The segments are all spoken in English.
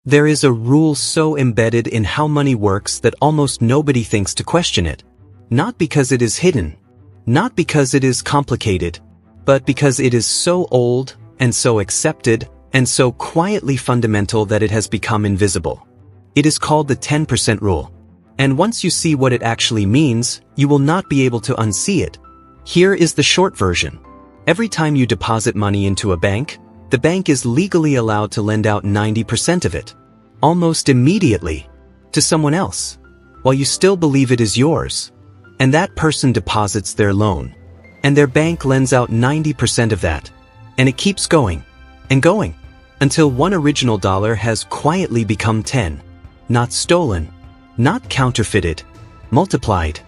There is a rule so embedded in how money works that almost nobody thinks to question it. Not because it is hidden, not because it is complicated, but because it is so old and so accepted and so quietly fundamental that it has become invisible. It is called the 10% rule. And once you see what it actually means, you will not be able to unsee it. Here is the short version. Every time you deposit money into a bank, the bank is legally allowed to lend out 90% of it, almost immediately, to someone else, while you still believe it is yours. And that person deposits their loan, and their bank lends out 90% of that. And it keeps going, and going, until one original dollar has quietly become 10. Not stolen, not counterfeited, multiplied.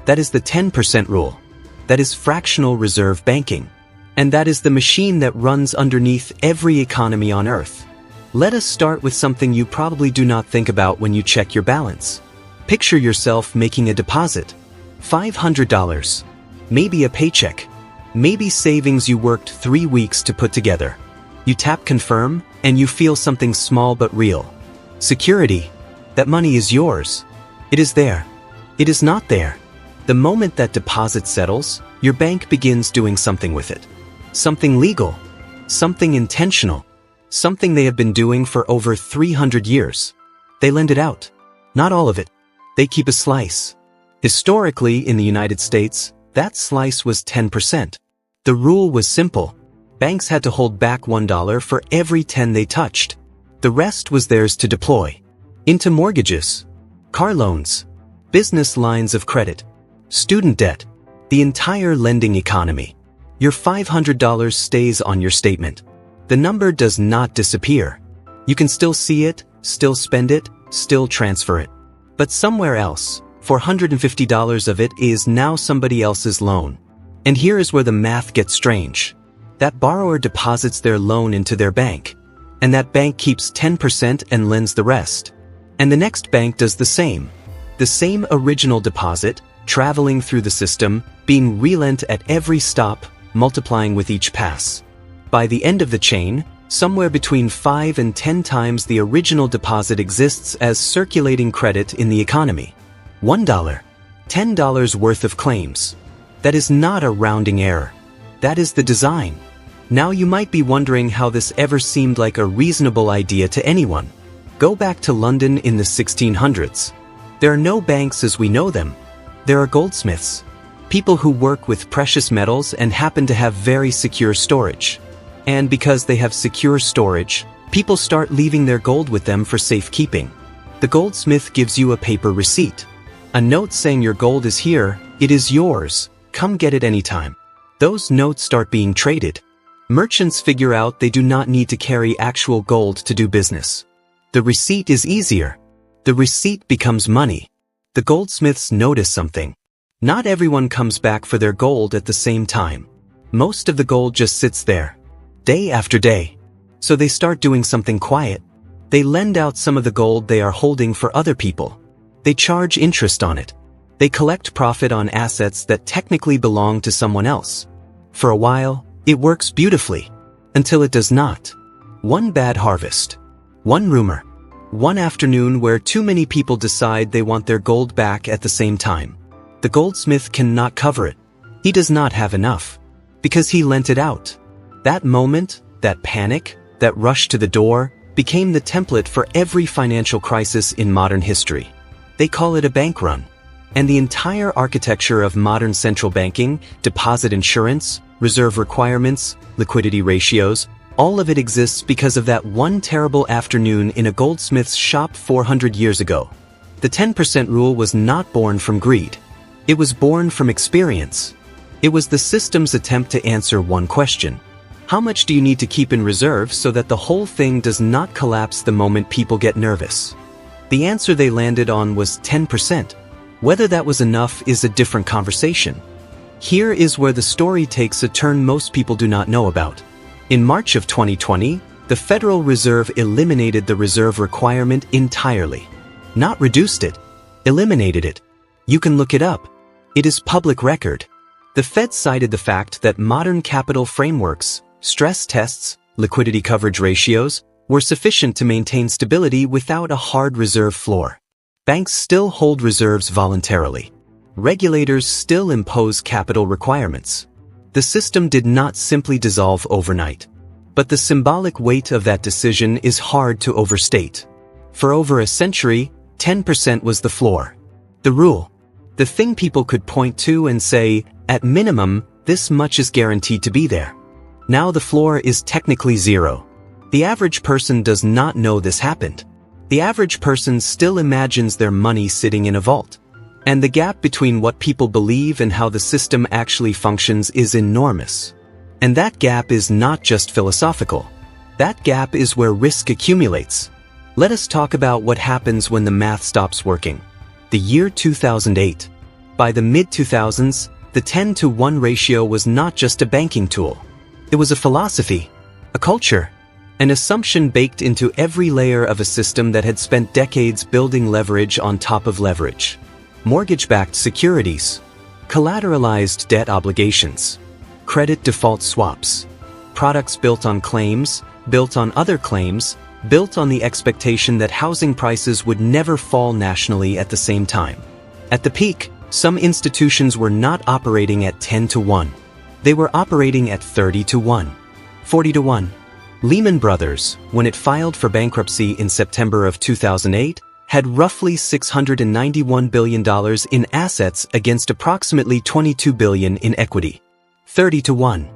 That is the 10% rule. That is fractional reserve banking. And that is the machine that runs underneath every economy on Earth. Let us start with something you probably do not think about when you check your balance. Picture yourself making a deposit. $500. Maybe a paycheck. Maybe savings you worked 3 weeks to put together. You tap confirm, and you feel something small but real. Security. That money is yours. It is there. It is not there. The moment that deposit settles, your bank begins doing something with it. Something legal. Something intentional. Something they have been doing for over 300 years. They lend it out. Not all of it. They keep a slice. Historically, in the United States, that slice was 10%. The rule was simple. Banks had to hold back $1 for every 10 they touched. The rest was theirs to deploy. Into mortgages, car loans, business lines of credit, student debt, the entire lending economy. Your $500 stays on your statement. The number does not disappear. You can still see it, still spend it, still transfer it. But somewhere else, $450 of it is now somebody else's loan. And here is where the math gets strange. That borrower deposits their loan into their bank, and that bank keeps 10% and lends the rest. And the next bank does the same. The same original deposit, traveling through the system, being relent at every stop, multiplying with each pass. By the end of the chain, somewhere between 5 and 10 times the original deposit exists as circulating credit in the economy. $1, $10 worth of claims. That is not a rounding error. That is the design. Now you might be wondering how this ever seemed like a reasonable idea to anyone. Go back to London in the 1600s. There are no banks as we know them. There are goldsmiths. People who work with precious metals and happen to have very secure storage. And because they have secure storage, people start leaving their gold with them for safekeeping. The goldsmith gives you a paper receipt. A note saying your gold is here, it is yours, come get it anytime. Those notes start being traded. Merchants figure out they do not need to carry actual gold to do business. The receipt is easier. The receipt becomes money. The goldsmiths notice something. Not everyone comes back for their gold at the same time. Most of the gold just sits there, day after day. So they start doing something quiet. They lend out some of the gold they are holding for other people. They charge interest on it. They collect profit on assets that technically belong to someone else. For a while, it works beautifully, until it does not. One bad harvest. One rumor. One afternoon where too many people decide they want their gold back at the same time. The goldsmith cannot cover it. He does not have enough. Because he lent it out. That moment, that panic, that rush to the door, became the template for every financial crisis in modern history. They call it a bank run. And the entire architecture of modern central banking, deposit insurance, reserve requirements, liquidity ratios, all of it exists because of that one terrible afternoon in a goldsmith's shop 400 years ago. The 10% rule was not born from greed. It was born from experience. It was the system's attempt to answer one question. How much do you need to keep in reserve so that the whole thing does not collapse the moment people get nervous? The answer they landed on was 10%. Whether that was enough is a different conversation. Here is where the story takes a turn most people do not know about. In March of 2020, the Federal Reserve eliminated the reserve requirement entirely. Not reduced it, eliminated it. You can look it up. It is public record. The Fed cited the fact that modern capital frameworks, stress tests, liquidity coverage ratios, were sufficient to maintain stability without a hard reserve floor. Banks still hold reserves voluntarily. Regulators still impose capital requirements. The system did not simply dissolve overnight. But the symbolic weight of that decision is hard to overstate. For over a century, 10% was the floor. The rule. The thing people could point to and say, at minimum, this much is guaranteed to be there. Now the floor is technically zero. The average person does not know this happened. The average person still imagines their money sitting in a vault. And the gap between what people believe and how the system actually functions is enormous. And that gap is not just philosophical. That gap is where risk accumulates. Let us talk about what happens when the math stops working. The year 2008. By the mid-2000s, the 10-to-1 ratio was not just a banking tool. It was a philosophy, a culture, an assumption baked into every layer of a system that had spent decades building leverage on top of leverage. Mortgage-backed securities, collateralized debt obligations, credit default swaps, products built on claims, built on other claims, built on the expectation that housing prices would never fall nationally at the same time. At the peak, some institutions were not operating at 10-to-1. They were operating at 30-to-1, 40-to-1. Lehman Brothers, when it filed for bankruptcy in September of 2008, had roughly $691 billion in assets against approximately $22 billion in equity. 30-to-1.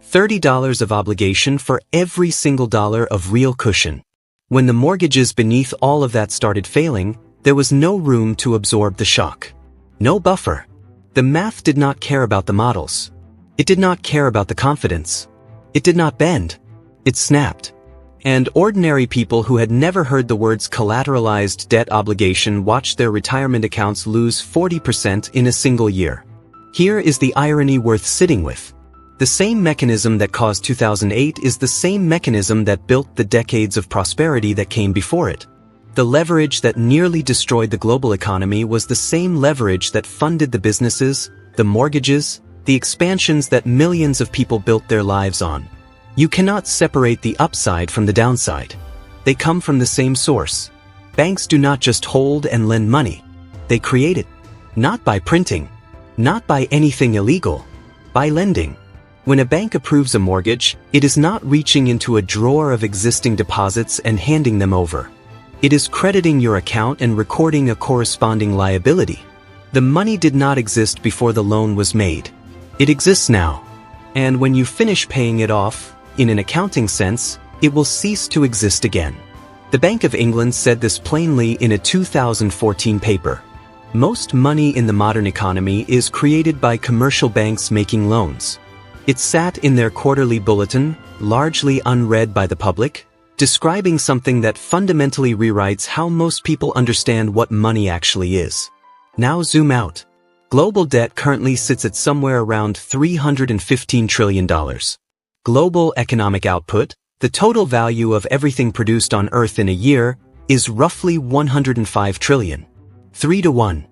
$30 of obligation for every single dollar of real cushion. When the mortgages beneath all of that started failing, there was no room to absorb the shock. No buffer. The math did not care about the models. It did not care about the confidence. It did not bend. It snapped. And ordinary people who had never heard the words collateralized debt obligation watched their retirement accounts lose 40% in a single year. Here is the irony worth sitting with. The same mechanism that caused 2008 is the same mechanism that built the decades of prosperity that came before it. The leverage that nearly destroyed the global economy was the same leverage that funded the businesses, the mortgages, the expansions that millions of people built their lives on. You cannot separate the upside from the downside. They come from the same source. Banks do not just hold and lend money. They create it. Not by printing. Not by anything illegal. By lending. When a bank approves a mortgage, it is not reaching into a drawer of existing deposits and handing them over. It is crediting your account and recording a corresponding liability. The money did not exist before the loan was made. It exists now. And when you finish paying it off, in an accounting sense, it will cease to exist again. The Bank of England said this plainly in a 2014 paper. Most money in the modern economy is created by commercial banks making loans. It sat in their quarterly bulletin, largely unread by the public, describing something that fundamentally rewrites how most people understand what money actually is. Now zoom out. Global debt currently sits at somewhere around $315 trillion. Global economic output, the total value of everything produced on Earth in a year, is roughly $105 trillion. 3-to-1.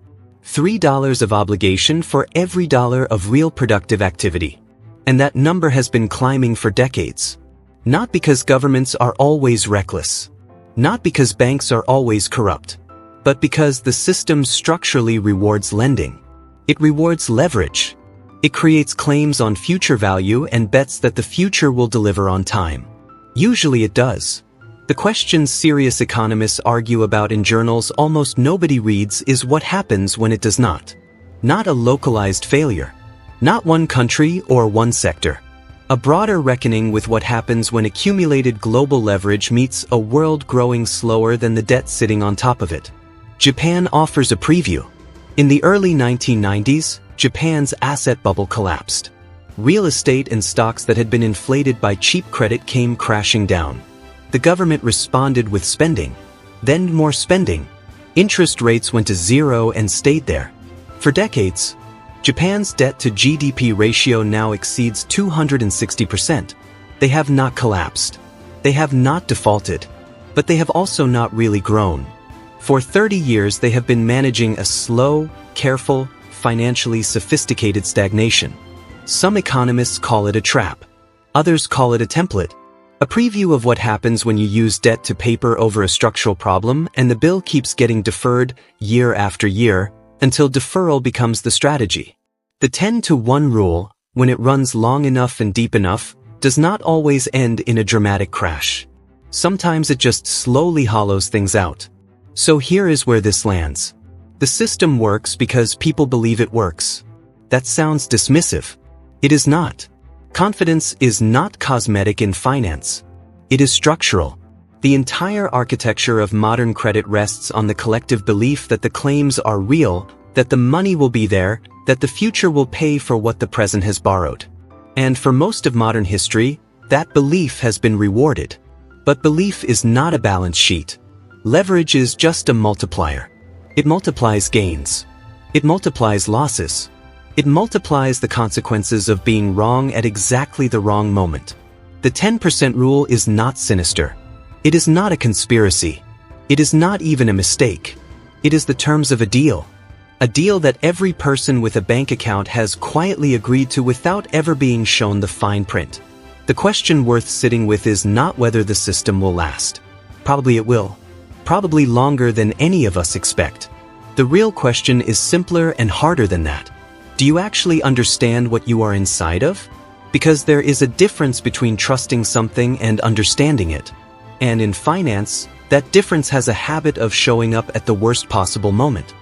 $3 of obligation for every dollar of real productive activity. And that number has been climbing for decades. Not because governments are always reckless. Not because banks are always corrupt. But because the system structurally rewards lending. It rewards leverage. It creates claims on future value and bets that the future will deliver on time. Usually it does. The question serious economists argue about in journals almost nobody reads is what happens when it does not. Not a localized failure. Not one country or one sector. A broader reckoning with what happens when accumulated global leverage meets a world growing slower than the debt sitting on top of it. Japan offers a preview. In the early 1990s, Japan's asset bubble collapsed. Real estate and stocks that had been inflated by cheap credit came crashing down. The government responded with spending. Then more spending. Interest rates went to zero and stayed there. For decades, Japan's debt-to-GDP ratio now exceeds 260%. They have not collapsed. They have not defaulted. But they have also not really grown. For 30 years they have been managing a slow, careful, financially sophisticated stagnation. Some economists call it a trap. Others call it a template. A preview of what happens when you use debt to paper over a structural problem and the bill keeps getting deferred year after year until deferral becomes the strategy. The 10-to-1 rule, when it runs long enough and deep enough, does not always end in a dramatic crash. Sometimes it just slowly hollows things out. So here is where this lands. The system works because people believe it works. That sounds dismissive. It is not. Confidence is not cosmetic in finance. It is structural. The entire architecture of modern credit rests on the collective belief that the claims are real, that the money will be there, that the future will pay for what the present has borrowed. And for most of modern history, that belief has been rewarded. But belief is not a balance sheet. Leverage is just a multiplier. It multiplies gains. It multiplies losses. It multiplies the consequences of being wrong at exactly the wrong moment. The 10% rule is not sinister. It is not a conspiracy. It is not even a mistake. It is the terms of a deal. A deal that every person with a bank account has quietly agreed to without ever being shown the fine print. The question worth sitting with is not whether the system will last. Probably it will. Probably longer than any of us expect. The real question is simpler and harder than that. Do you actually understand what you are inside of? Because there is a difference between trusting something and understanding it. And in finance, that difference has a habit of showing up at the worst possible moment.